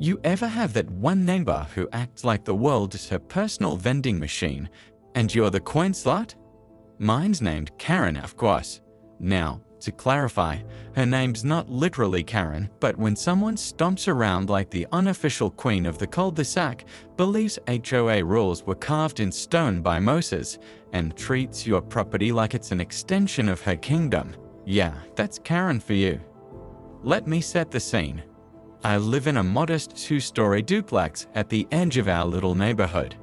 You ever have that one neighbor who acts like the world is her personal vending machine and you're the coin slot? Mine's named Karen, of course. Now, to clarify, her name's not literally Karen, but when someone stomps around like the unofficial queen of the cul-de-sac, believes HOA rules were carved in stone by Moses, and treats your property like it's an extension of her kingdom, yeah, that's Karen for you. Let me set the scene. I live in a modest 2-story duplex at the edge of our little neighborhood.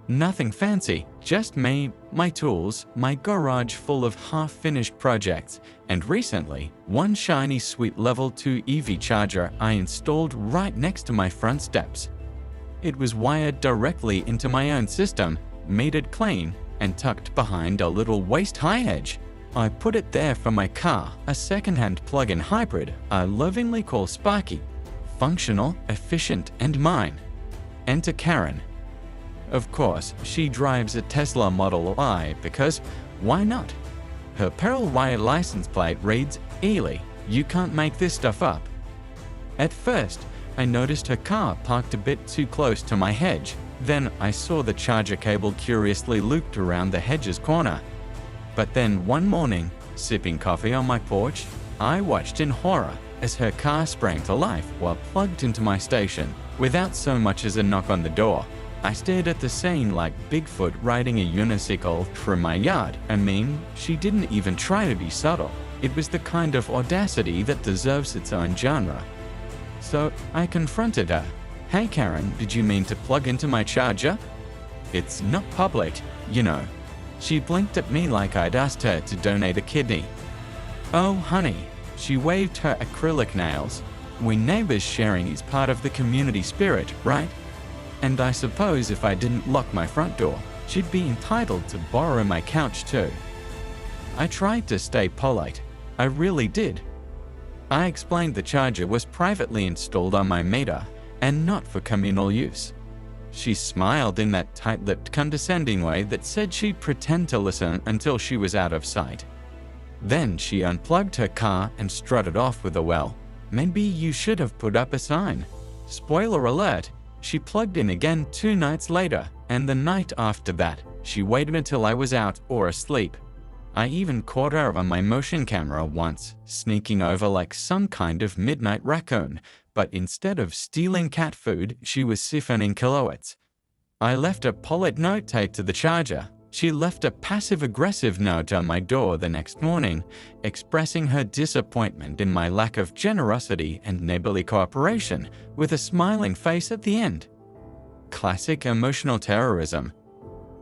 Nothing fancy, just me, my tools, my garage full of half-finished projects, and recently, one shiny sweet level 2 EV charger I installed right next to my front steps. It was wired directly into my own system, metered clean, and tucked behind a little waist-high edge. I put it there for my car, a second-hand plug-in hybrid I lovingly call Sparky. Functional, efficient, and mine. Enter Karen. Of course, she drives a Tesla Model Y because, why not? Her Peril Wire license plate reads, Ely, you can't make this stuff up. At first, I noticed her car parked a bit too close to my hedge. Then I saw the charger cable curiously looped around the hedge's corner. But then one morning, sipping coffee on my porch, I watched in horror as her car sprang to life while plugged into my station, without so much as a knock on the door. I stared at the scene like Bigfoot riding a unicycle through my yard. I mean, she didn't even try to be subtle. It was the kind of audacity that deserves its own genre. So I confronted her. Hey Karen, did you mean to plug into my charger? It's not public, you know. She blinked at me like I'd asked her to donate a kidney. Oh honey, she waved her acrylic nails. We neighbors sharing is part of the community spirit, right? And I suppose if I didn't lock my front door, she'd be entitled to borrow my couch too. I tried to stay polite. I really did. I explained the charger was privately installed on my meter and not for communal use. She smiled in that tight-lipped, condescending way that said she'd pretend to listen until she was out of sight. Then she unplugged her car and strutted off with a well, maybe you should have put up a sign. Spoiler alert, she plugged in again 2 nights later, and the night after that, she waited until I was out or asleep. I even caught her on my motion camera once, sneaking over like some kind of midnight raccoon, but instead of stealing cat food, she was siphoning kilowatts. I left a polite note taped to the charger. She left a passive-aggressive note on my door the next morning, expressing her disappointment in my lack of generosity and neighborly cooperation, with a smiling face at the end. Classic emotional terrorism.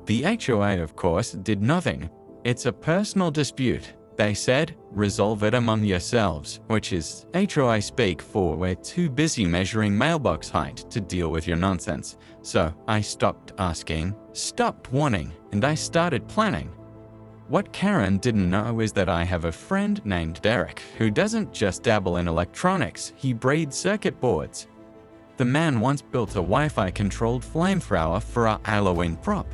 The HOA, of course, did nothing. It's a personal dispute. They said, resolve it among yourselves, which is HOA speak for we're too busy measuring mailbox height to deal with your nonsense. So I stopped asking, stopped wanting, and I started planning. What Karen didn't know is that I have a friend named Derek who doesn't just dabble in electronics, he breeds circuit boards. The man once built a Wi-Fi controlled flamethrower for our Halloween prop.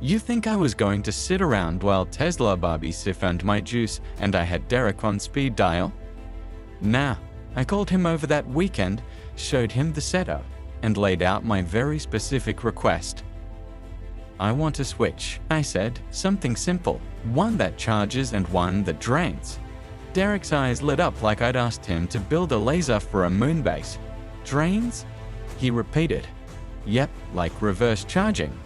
You think I was going to sit around while Tesla Barbie siphoned my juice and I had Derek on speed dial? Nah, I called him over that weekend, showed him the setup, and laid out my very specific request. I want a switch, I said, something simple, one that charges and one that drains. Derek's eyes lit up like I'd asked him to build a laser for a moon base. Drains? He repeated. Yep, like reverse charging.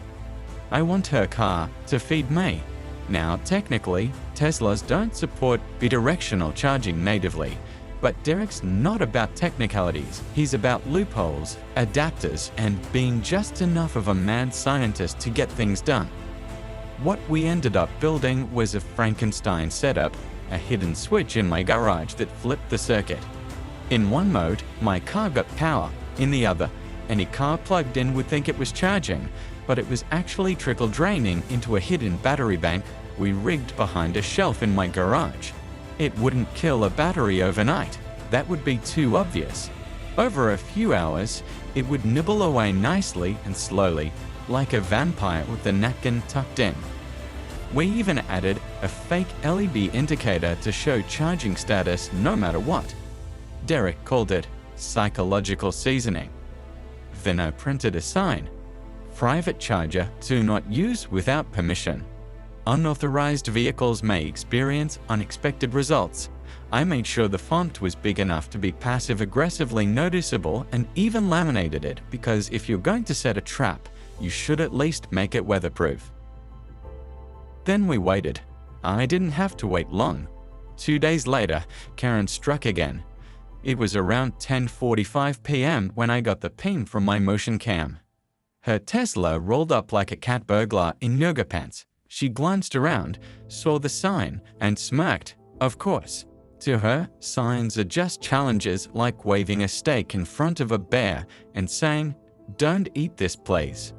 I want her car to feed me. Now, technically, Teslas don't support bidirectional charging natively, but Derek's not about technicalities. He's about loopholes, adapters, and being just enough of a mad scientist to get things done. What we ended up building was a Frankenstein setup, a hidden switch in my garage that flipped the circuit. In one mode, my car got power. In the other, any car plugged in would think it was charging, but it was actually trickle draining into a hidden battery bank we rigged behind a shelf in my garage. It wouldn't kill a battery overnight. That would be too obvious. Over a few hours, it would nibble away nicely and slowly, like a vampire with the napkin tucked in. We even added a fake LED indicator to show charging status no matter what. Derek called it psychological seasoning. Then I printed a sign. Private charger, do not use without permission. Unauthorized vehicles may experience unexpected results. I made sure the font was big enough to be passive-aggressively noticeable and even laminated it, because if you're going to set a trap, you should at least make it weatherproof. Then we waited. I didn't have to wait long. 2 days later, Karen struck again. It was around 10:45 p.m. when I got the ping from my motion cam. Her Tesla rolled up like a cat burglar in yoga pants. She glanced around, saw the sign, and smirked. Of course. To her, signs are just challenges like waving a steak in front of a bear and saying, "Don't eat this, please."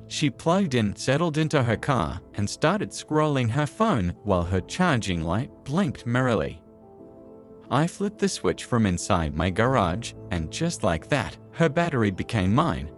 She plugged in, settled into her car, and started scrolling her phone while her charging light blinked merrily. I flipped the switch from inside my garage, and just like that, her battery became mine.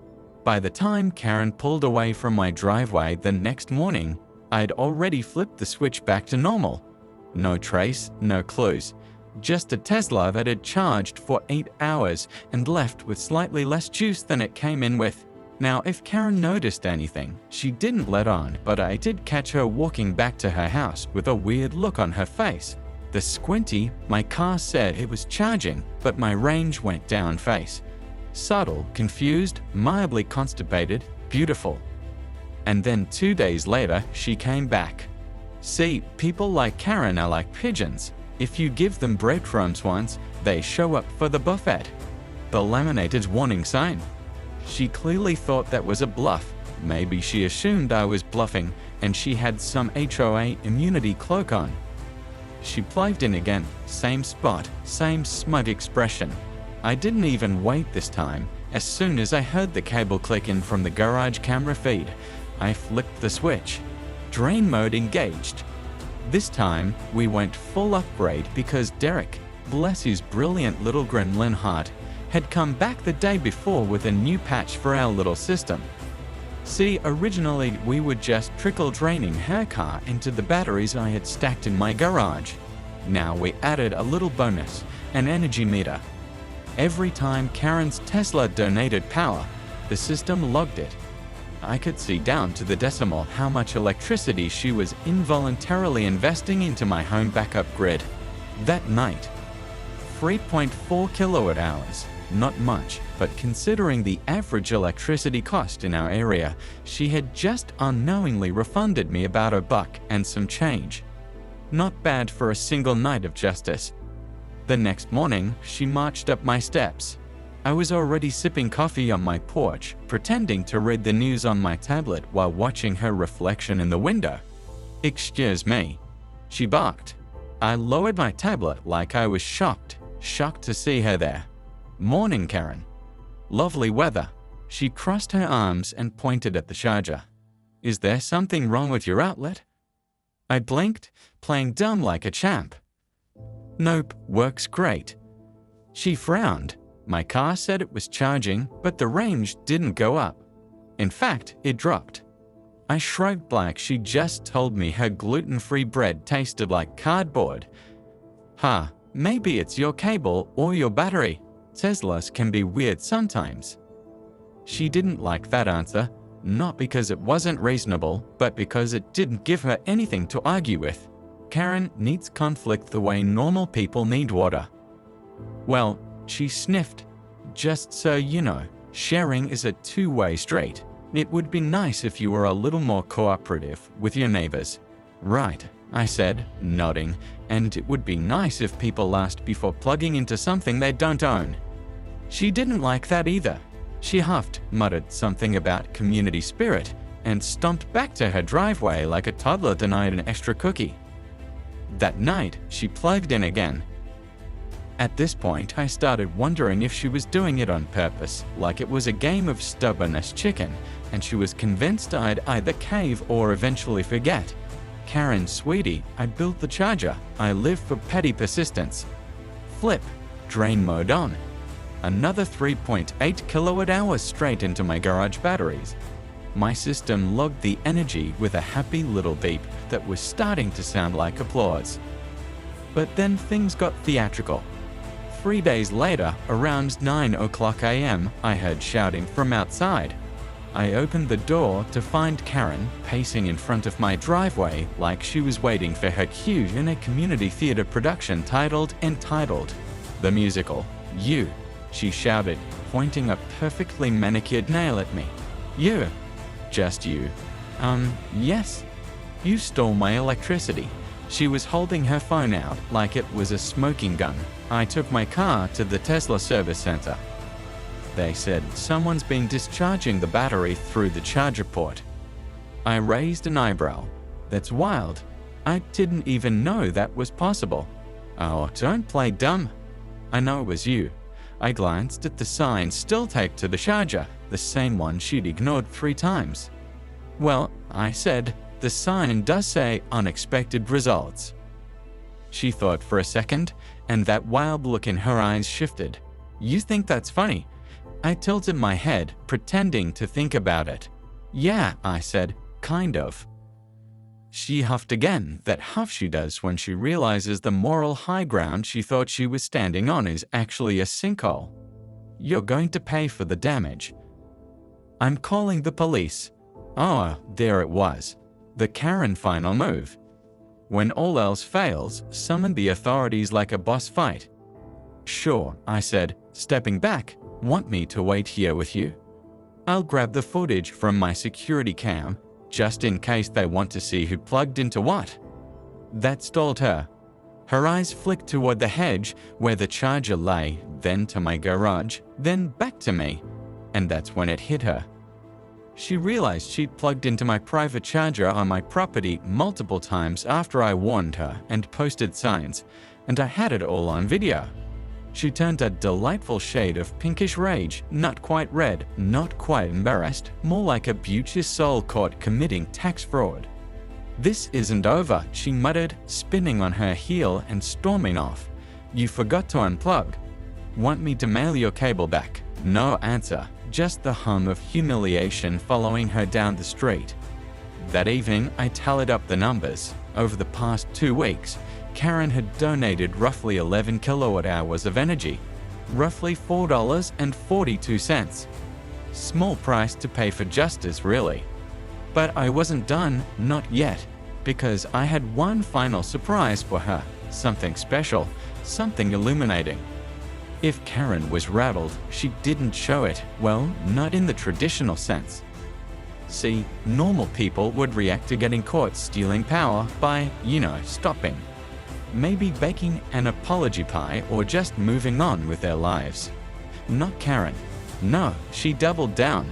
By the time Karen pulled away from my driveway the next morning, I'd already flipped the switch back to normal. No trace, no clues. Just a Tesla that had charged for 8 hours and left with slightly less juice than it came in with. Now, if Karen noticed anything, she didn't let on, but I did catch her walking back to her house with a weird look on her face. The squinty, my car said it was charging, but my range went down face. Subtle, confused, mildly constipated, beautiful. And then 2 days later, she came back. See, people like Karen are like pigeons. If you give them breadcrumbs once, they show up for the buffet. The laminated warning sign. She clearly thought that was a bluff. Maybe she assumed I was bluffing and she had some HOA immunity cloak on. She plugged in again, same spot, same smug expression. I didn't even wait this time. As soon as I heard the cable click in from the garage camera feed, I flicked the switch. Drain mode engaged. This time, we went full upgrade because Derek, bless his brilliant little gremlin heart, had come back the day before with a new patch for our little system. See, originally we were just trickle draining her car into the batteries I had stacked in my garage. Now we added a little bonus, an energy meter. Every time Karen's Tesla donated power, the system logged it. I could see down to the decimal how much electricity she was involuntarily investing into my home backup grid. That night, 3.4 kilowatt hours. Not much, but considering the average electricity cost in our area, she had just unknowingly refunded me about $1 and some change. Not bad for a single night of justice. The next morning, she marched up my steps. I was already sipping coffee on my porch, pretending to read the news on my tablet while watching her reflection in the window. "Excuse me," she barked. I lowered my tablet like I was shocked to see her there. "Morning, Karen." "Lovely weather." She crossed her arms and pointed at the charger. "Is there something wrong with your outlet?" I blinked, playing dumb like a champ. "Nope, works great." She frowned. My car said it was charging, but the range didn't go up. In fact, it dropped. I shrugged like she just told me her gluten-free bread tasted like cardboard. Maybe it's your cable or your battery. Teslas can be weird sometimes." She didn't like that answer, not because it wasn't reasonable, but because it didn't give her anything to argue with. Karen needs conflict the way normal people need water. "Well," she sniffed, "just so you know, sharing is a two-way street. It would be nice if you were a little more cooperative with your neighbors." "Right," I said, nodding, "and it would be nice if people asked before plugging into something they don't own." She didn't like that either. She huffed, muttered something about community spirit, and stomped back to her driveway like a toddler denied an extra cookie. That night, she plugged in again. At this point, I started wondering if she was doing it on purpose, like it was a game of stubborn-ass chicken, and she was convinced I'd either cave or eventually forget. "Karen, sweetie, I built the charger. I live for petty persistence." Flip, drain mode on. Another 3.8 kilowatt hours straight into my garage batteries. My system logged the energy with a happy little beep that was starting to sound like applause. But then things got theatrical. 3 days later, around 9 o'clock a.m., I heard shouting from outside. I opened the door to find Karen pacing in front of my driveway like she was waiting for her cue in a community theater production titled Entitled, the musical. "You," she shouted, pointing a perfectly manicured nail at me. "You? Just you?" Yes. "You stole my electricity." She was holding her phone out like it was a smoking gun. "I took my car to the Tesla service center. They said someone's been discharging the battery through the charger port." I raised an eyebrow. "That's wild. I didn't even know that was possible." "Oh, don't play dumb. I know it was you." I glanced at the sign still taped to the charger, the same one she'd ignored 3 times. "Well," I said, "the sign does say unexpected results." She thought for a second, and that wild look in her eyes shifted. "You think that's funny?" I tilted my head, pretending to think about it. "Yeah," I said, "kind of." She huffed again, that huff she does when she realizes the moral high ground she thought she was standing on is actually a sinkhole. "You're going to pay for the damage." "I'm calling the police." Oh, there it was. The Karen final move. When all else fails, summon the authorities like a boss fight. "Sure," I said, stepping back. "Want me to wait here with you? I'll grab the footage from my security cam, just in case they want to see who plugged into what." That stalled her. Her eyes flicked toward the hedge where the charger lay, then to my garage, then back to me. And that's when it hit her. She realized she'd plugged into my private charger on my property multiple times after I warned her and posted signs, and I had it all on video. She turned a delightful shade of pinkish rage, not quite red, not quite embarrassed, more like a beauteous soul caught committing tax fraud. "This isn't over," she muttered, spinning on her heel and storming off. "You forgot to unplug. Want me to mail your cable back?" No answer, just the hum of humiliation following her down the street. That evening, I tallied up the numbers. Over the past 2 weeks, Karen had donated roughly 11 kilowatt hours of energy, roughly $4.42. Small price to pay for justice, really. But I wasn't done, not yet, because I had one final surprise for her, something special, something illuminating. If Karen was rattled, she didn't show it, well, not in the traditional sense. See, normal people would react to getting caught stealing power by, stopping. Maybe baking an apology pie or just moving on with their lives. Not Karen. No, she doubled down.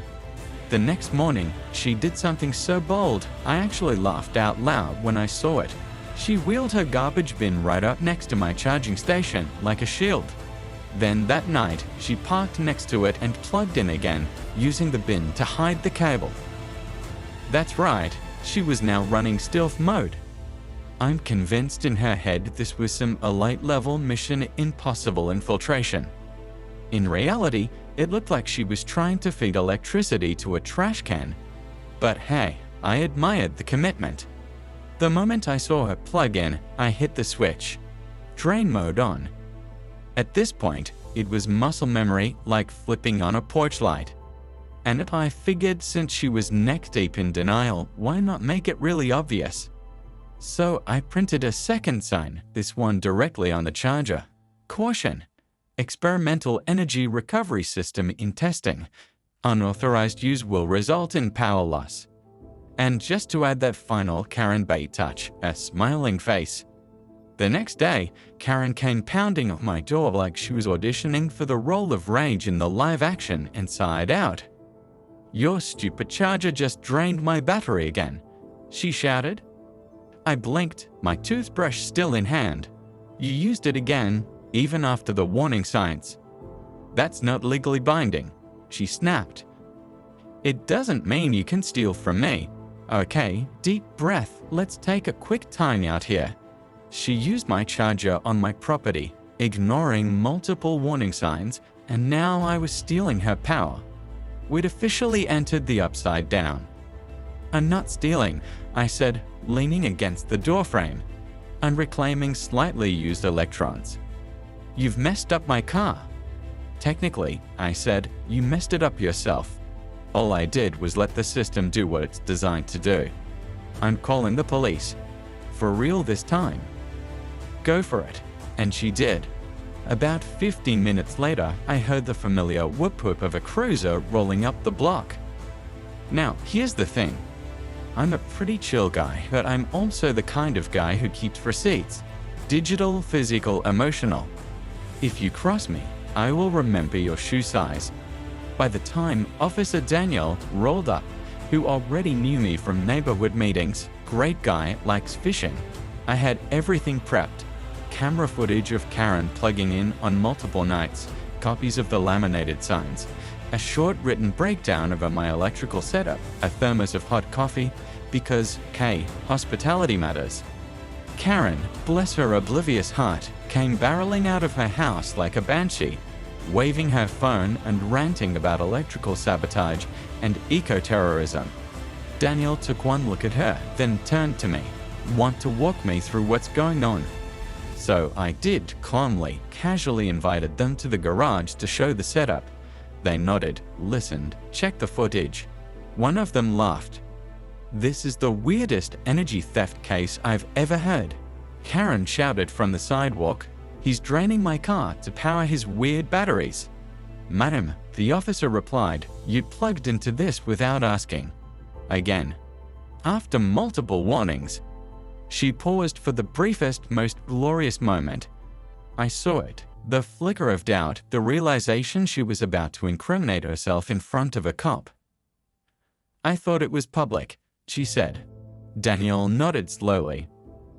The next morning, she did something so bold, I actually laughed out loud when I saw it. She wheeled her garbage bin right up next to my charging station, like a shield. Then that night, she parked next to it and plugged in again, using the bin to hide the cable. That's right, she was now running stealth mode. I'm convinced in her head this was some elite-level Mission Impossible infiltration. In reality, it looked like she was trying to feed electricity to a trash can. But hey, I admired the commitment. The moment I saw her plug in, I hit the switch. Drain mode on. At this point, it was muscle memory, like flipping on a porch light. And I figured since she was neck-deep in denial, why not make it really obvious? So I printed a second sign, this one directly on the charger. Caution: experimental energy recovery system in testing. Unauthorized use will result in power loss. And just to add that final Karen bait touch, a smiling face. The next day, Karen came pounding on my door like she was auditioning for the role of Rage in the live-action Inside Out. "Your stupid charger just drained my battery again," she shouted. I blinked, my toothbrush still in hand. "You used it again, even after the warning signs." "That's not legally binding," she snapped. "It doesn't mean you can steal from me." "Okay, deep breath, let's take a quick time out here." She used my charger on my property, ignoring multiple warning signs, and now I was stealing her power. We'd officially entered the upside down. "I'm not stealing," I said, leaning against the doorframe. "I'm reclaiming slightly used electrons." You've messed up my car." "Technically," I said, "you messed it up yourself. All I did was let the system do what it's designed to do. I'm calling the police. For real this time." "Go for it." And she did. About 15 minutes later, I heard the familiar whoop-whoop of a cruiser rolling up the block. Now, here's the thing. I'm a pretty chill guy, but I'm also the kind of guy who keeps receipts. Digital, physical, emotional. If you cross me, I will remember your shoe size. By the time Officer Daniel rolled up, who already knew me from neighborhood meetings, great guy, likes fishing, I had everything prepped. Camera footage of Karen plugging in on multiple nights, copies of the laminated signs, a short written breakdown of my electrical setup, a thermos of hot coffee, because, K, hospitality matters. Karen, bless her oblivious heart, came barreling out of her house like a banshee, waving her phone and ranting about electrical sabotage and eco-terrorism. Daniel took one look at her, then turned to me, "Want to walk me through what's going on?" So I did, calmly, casually invited them to the garage to show the setup. They nodded, listened, checked the footage. One of them laughed. "This is the weirdest energy theft case I've ever heard." Karen shouted from the sidewalk, "He's draining my car to power his weird batteries." "Madam," the officer replied, "you plugged into this without asking." Again. After multiple warnings, she paused for the briefest, most glorious moment. I saw it, the flicker of doubt, the realization she was about to incriminate herself in front of a cop. "I thought it was public," she said. Daniel nodded slowly.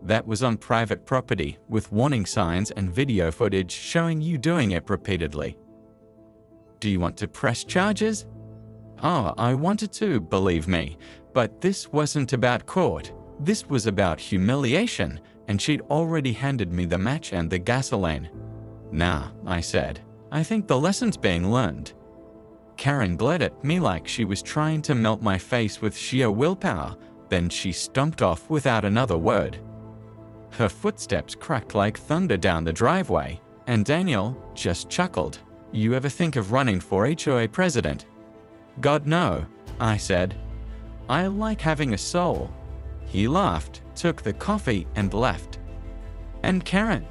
"That was on private property, with warning signs and video footage showing you doing it repeatedly." "Do you want to press charges?" "Oh, I wanted to, believe me, but this wasn't about court. This was about humiliation, and she'd already handed me the match and the gasoline." "Nah," I said. "I think the lesson's being learned." Karen glared at me like she was trying to melt my face with sheer willpower, then she stomped off without another word. Her footsteps cracked like thunder down the driveway, and Daniel just chuckled. "You ever think of running for HOA president?" "God, no," I said. "I like having a soul." He laughed, took the coffee, and left. And Karen?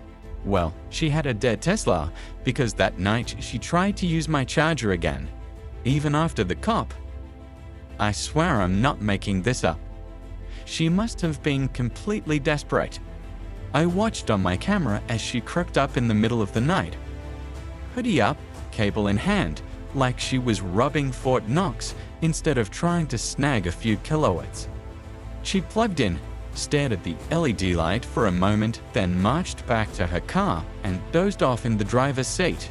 Well, she had a dead Tesla because that night she tried to use my charger again, even after the cop. I swear I'm not making this up. She must have been completely desperate. I watched on my camera as she crooked up in the middle of the night. Hoodie up, cable in hand, like she was robbing Fort Knox instead of trying to snag a few kilowatts. She plugged in, stared at the LED light for a moment, then marched back to her car and dozed off in the driver's seat.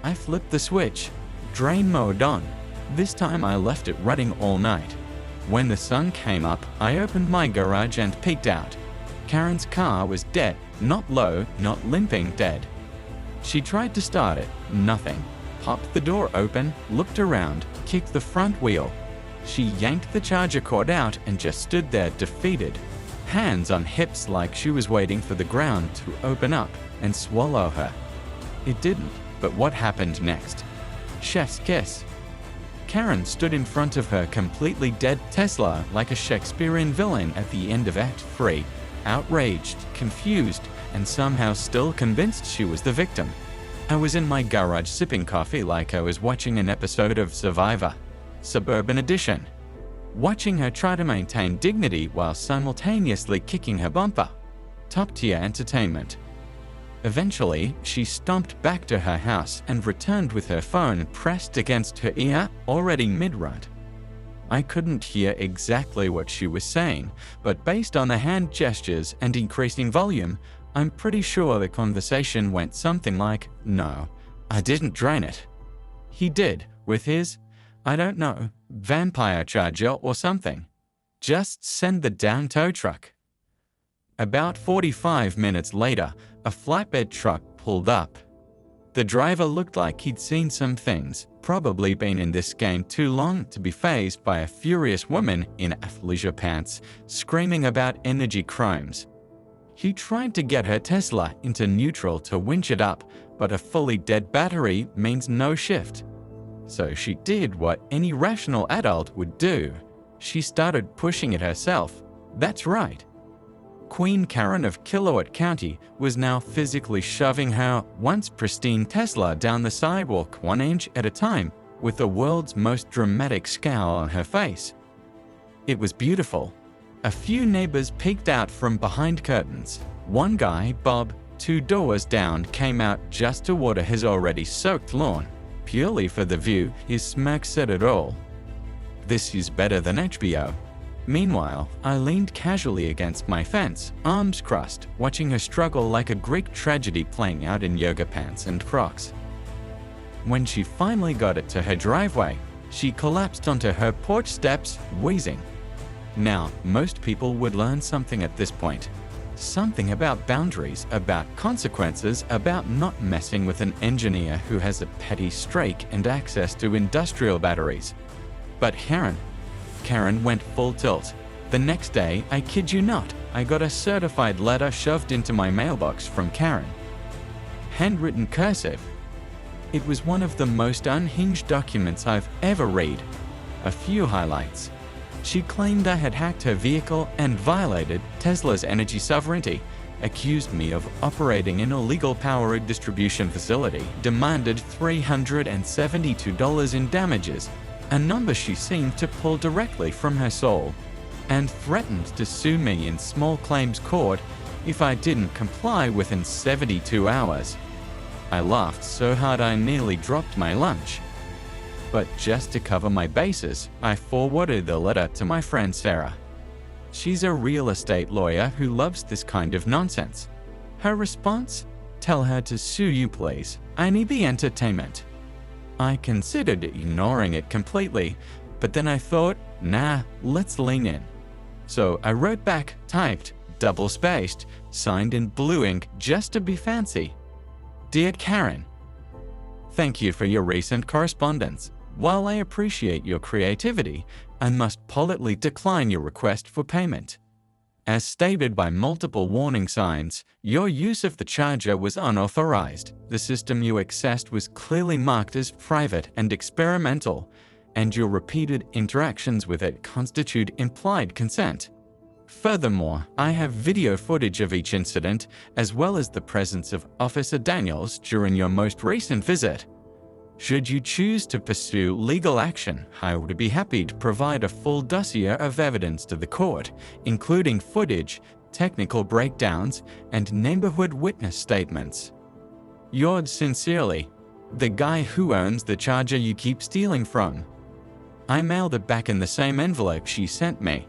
I flipped the switch, drain mode on. This time I left it running all night. When the sun came up, I opened my garage and peeked out. Karen's car was dead, not low, not limping, dead. She tried to start it, nothing. Popped the door open, looked around, kicked the front wheel. She yanked the charger cord out and just stood there defeated, hands on hips like she was waiting for the ground to open up and swallow her. It didn't, but what happened next? Chef's kiss. Karen stood in front of her completely dead Tesla like a Shakespearean villain at the end of Act 3, outraged, confused, and somehow still convinced she was the victim. I was in my garage sipping coffee like I was watching an episode of Survivor, Suburban Edition, watching her try to maintain dignity while simultaneously kicking her bumper. Top-tier entertainment. Eventually, she stomped back to her house and returned with her phone pressed against her ear, already mid-rut. I couldn't hear exactly what she was saying, but based on the hand gestures and increasing volume, I'm pretty sure the conversation went something like, "No, I didn't drain it. He did, with his, I don't know, vampire charger or something. Just send the damn tow truck." About 45 minutes later, a flatbed truck pulled up. The driver looked like he'd seen some things, probably been in this game too long to be fazed by a furious woman in athleisure pants screaming about energy crimes. He tried to get her Tesla into neutral to winch it up, but a fully dead battery means no shift. So she did what any rational adult would do. She started pushing it herself. That's right. Queen Karen of Kilowatt County was now physically shoving her once pristine Tesla down the sidewalk 1 inch at a time, with the world's most dramatic scowl on her face. It was beautiful. A few neighbors peeked out from behind curtains. One guy, Bob, 2 doors down, came out just to water his already soaked lawn. Purely for the view, his smirk said it all. This is better than HBO. Meanwhile, I leaned casually against my fence, arms crossed, watching her struggle like a Greek tragedy playing out in yoga pants and Crocs. When she finally got it to her driveway, she collapsed onto her porch steps, wheezing. Now, most people would learn something at this point. Something about boundaries, about consequences, about not messing with an engineer who has a petty streak and access to industrial batteries. But Karen went full tilt. The next day, I kid you not, I got a certified letter shoved into my mailbox from Karen. Handwritten cursive. It was one of the most unhinged documents I've ever read. A few highlights. She claimed I had hacked her vehicle and violated Tesla's energy sovereignty, accused me of operating an illegal power distribution facility, demanded $372 in damages, a number she seemed to pull directly from her soul, and threatened to sue me in small claims court if I didn't comply within 72 hours. I laughed so hard I nearly dropped my lunch. But just to cover my bases, I forwarded the letter to my friend Sarah. She's a real estate lawyer who loves this kind of nonsense. Her response? Tell her to sue you, please. I need the entertainment. I considered ignoring it completely, but then I thought, nah, let's lean in. So I wrote back, typed, double-spaced, signed in blue ink just to be fancy. Dear Karen, thank you for your recent correspondence. While I appreciate your creativity, I must politely decline your request for payment. As stated by multiple warning signs, your use of the charger was unauthorized. The system you accessed was clearly marked as private and experimental, and your repeated interactions with it constitute implied consent. Furthermore, I have video footage of each incident, as well as the presence of Officer Daniels during your most recent visit. Should you choose to pursue legal action, I would be happy to provide a full dossier of evidence to the court, including footage, technical breakdowns, and neighborhood witness statements. Yours sincerely, the guy who owns the charger you keep stealing from. I mailed it back in the same envelope she sent me.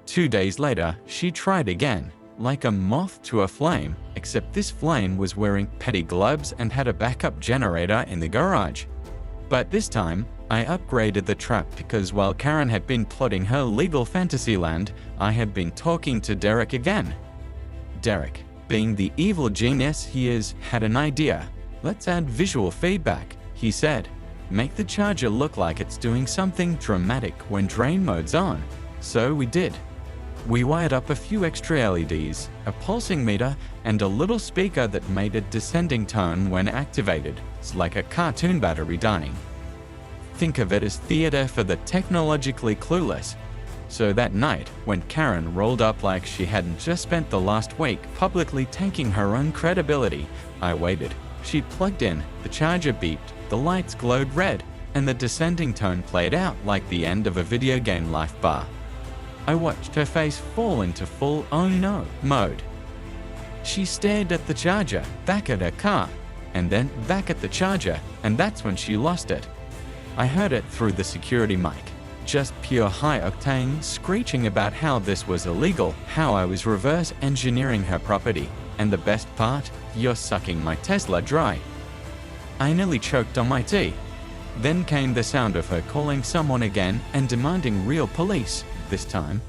2 days later, she tried again, like a moth to a flame, except this flame was wearing petty gloves and had a backup generator in the garage. But this time, I upgraded the trap because while Karen had been plotting her legal fantasy land, I had been talking to Derek again. Derek, being the evil genius he is, had an idea. Let's add visual feedback, he said. Make the charger look like it's doing something dramatic when drain mode's on. So we did. We wired up a few extra LEDs, a pulsing meter, and a little speaker that made a descending tone when activated. It's like a cartoon battery dying. Think of it as theater for the technologically clueless. So that night, when Karen rolled up like she hadn't just spent the last week publicly tanking her own credibility, I waited. She plugged in, the charger beeped, the lights glowed red, and the descending tone played out like the end of a video game life bar. I watched her face fall into full "oh no" mode. She stared at the charger, back at her car, and then back at the charger, and that's when she lost it. I heard it through the security mic, just pure high-octane screeching about how this was illegal, how I was reverse engineering her property, and the best part, you're sucking my Tesla dry. I nearly choked on my tea. Then came the sound of her calling someone again and demanding real police. This time.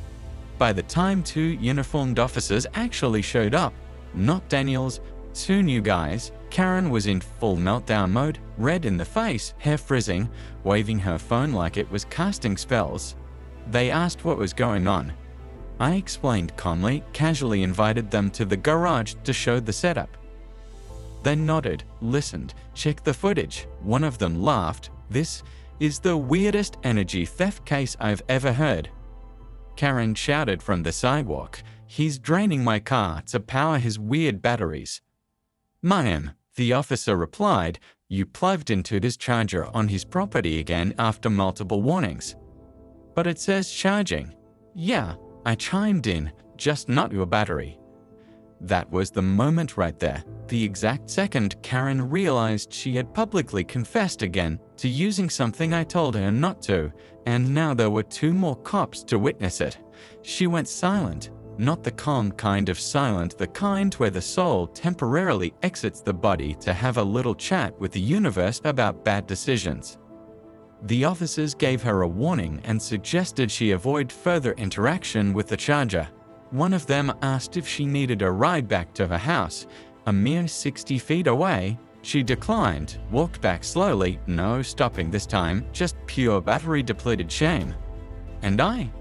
By the time 2 uniformed officers actually showed up, not Daniels, 2 new guys, Karen was in full meltdown mode, red in the face, hair frizzing, waving her phone like it was casting spells. They asked what was going on. I explained calmly, casually invited them to the garage to show the setup. They nodded, listened, checked the footage. One of them laughed. "This is the weirdest energy theft case I've ever heard." Karen shouted from the sidewalk, "He's draining my car to power his weird batteries." "Ma'am," the officer replied, "you plugged into his charger on his property again after multiple warnings." "But it says charging." "Yeah," I chimed in, "just not your battery." That was the moment right there, the exact second Karen realized she had publicly confessed again to using something I told her not to, and now there were 2 more cops to witness it. She went silent, not the calm kind of silent, the kind where the soul temporarily exits the body to have a little chat with the universe about bad decisions. The officers gave her a warning and suggested she avoid further interaction with the charger. One of them asked if she needed a ride back to her house, a mere 60 feet away. She declined, walked back slowly, no stopping this time, just pure battery-depleted shame. And I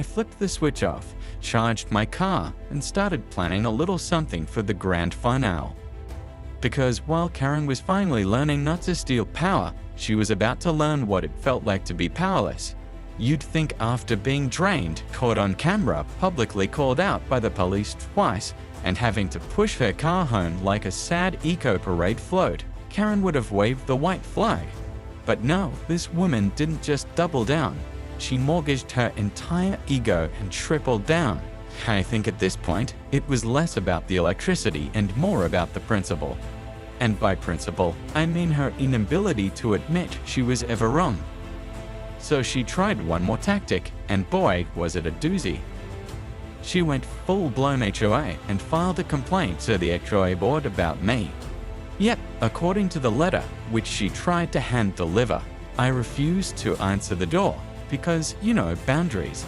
flipped the switch off, charged my car, and started planning a little something for the grand finale. Because while Karen was finally learning not to steal power, she was about to learn what it felt like to be powerless. You'd think after being drained, caught on camera, publicly called out by the police twice, and having to push her car home like a sad eco-parade float, Karen would have waved the white flag. But no, this woman didn't just double down. She mortgaged her entire ego and tripled down. I think at this point, it was less about the electricity and more about the principle. And by principle, I mean her inability to admit she was ever wrong. So she tried one more tactic, and boy, was it a doozy. She went full-blown HOA and filed a complaint to the HOA board about me. Yep, according to the letter, which she tried to hand-deliver, I refused to answer the door because, boundaries.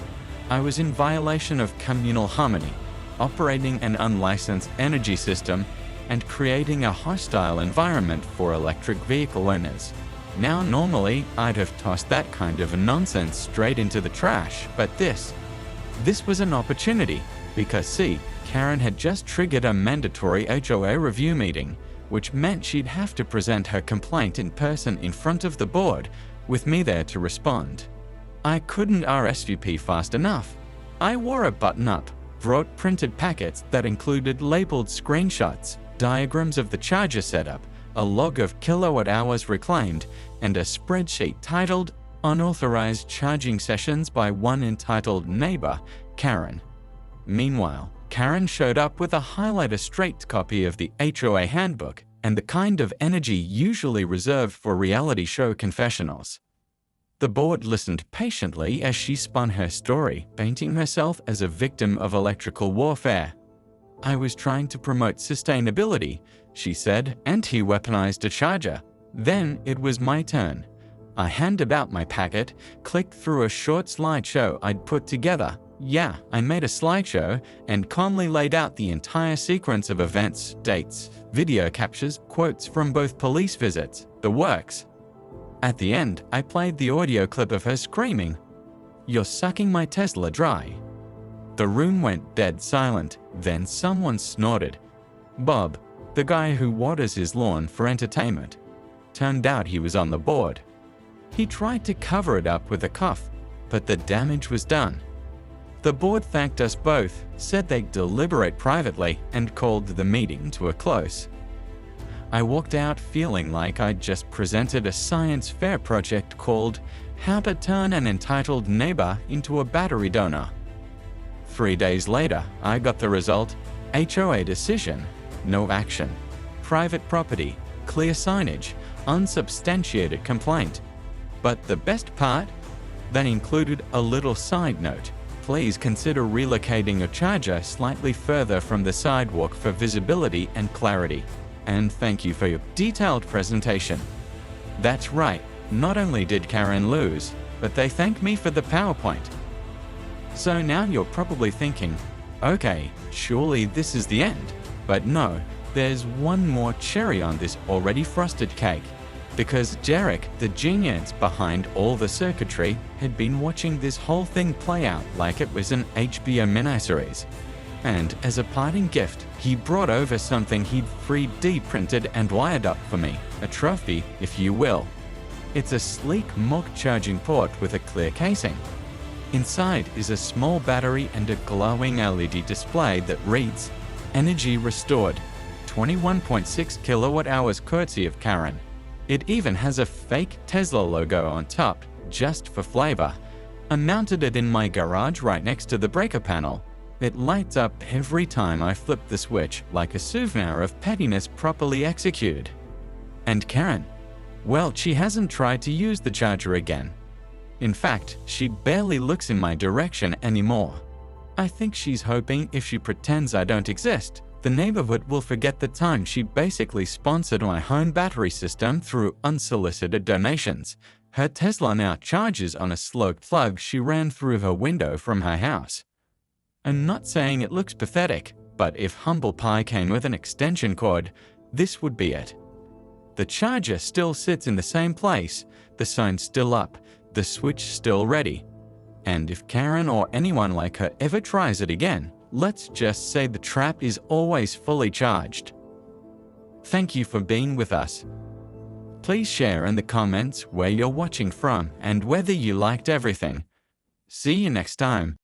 I was in violation of communal harmony, operating an unlicensed energy system, and creating a hostile environment for electric vehicle owners. Now, normally, I'd have tossed that kind of nonsense straight into the trash, but this was an opportunity, because see, Karen had just triggered a mandatory HOA review meeting, which meant she'd have to present her complaint in person in front of the board, with me there to respond. I couldn't RSVP fast enough. I wore a button-up, brought printed packets that included labeled screenshots, diagrams of the charger setup, a log of kilowatt-hours reclaimed, and a spreadsheet titled Unauthorized Charging Sessions by one entitled neighbor, Karen. Meanwhile, Karen showed up with a highlighter-straight copy of the HOA handbook and the kind of energy usually reserved for reality show confessionals. The board listened patiently as she spun her story, painting herself as a victim of electrical warfare. I was trying to promote sustainability, she said, and he weaponized a charger. Then it was my turn. I handed out my packet, clicked through a short slideshow I'd put together. Yeah, I made a slideshow and calmly laid out the entire sequence of events, dates, video captures, quotes from both police visits, the works. At the end, I played the audio clip of her screaming, "You're sucking my Tesla dry." The room went dead silent, then someone snorted. Bob, the guy who waters his lawn for entertainment. Turned out he was on the board. He tried to cover it up with a cough, but the damage was done. The board thanked us both, said they'd deliberate privately, and called the meeting to a close. I walked out feeling like I'd just presented a science fair project called How to Turn an Entitled Neighbor into a Battery Donor. 3 days later, I got the result: HOA decision, no action. Private property, clear signage, unsubstantiated complaint. But the best part? That included a little side note. Please consider relocating your charger slightly further from the sidewalk for visibility and clarity. And thank you for your detailed presentation. That's right, not only did Karen lose, but they thanked me for the PowerPoint. So now you're probably thinking, okay, surely this is the end. But no, there's one more cherry on this already frosted cake. because Derek, the genius behind all the circuitry, had been watching this whole thing play out like it was an HBO miniseries. And as a parting gift, he brought over something he'd 3D printed and wired up for me, a trophy, if you will. It's a sleek mock charging port with a clear casing. Inside is a small battery and a glowing LED display that reads, "Energy restored, 21.6 kilowatt hours courtesy of Karen." It even has a fake Tesla logo on top, just for flavor. I mounted it in my garage right next to the breaker panel. It lights up every time I flip the switch, like a souvenir of pettiness properly executed. And Karen? Well, she hasn't tried to use the charger again. In fact, she barely looks in my direction anymore. I think she's hoping if she pretends I don't exist, the neighborhood will forget the time she basically sponsored my home battery system through unsolicited donations. Her Tesla now charges on a slow plug she ran through her window from her house. I'm not saying it looks pathetic, but if humble pie came with an extension cord, this would be it. The charger still sits in the same place, the sign's still up, the switch still ready. And if Karen or anyone like her ever tries it again, let's just say the trap is always fully charged. Thank you for being with us. Please share in the comments where you're watching from and whether you liked everything. See you next time.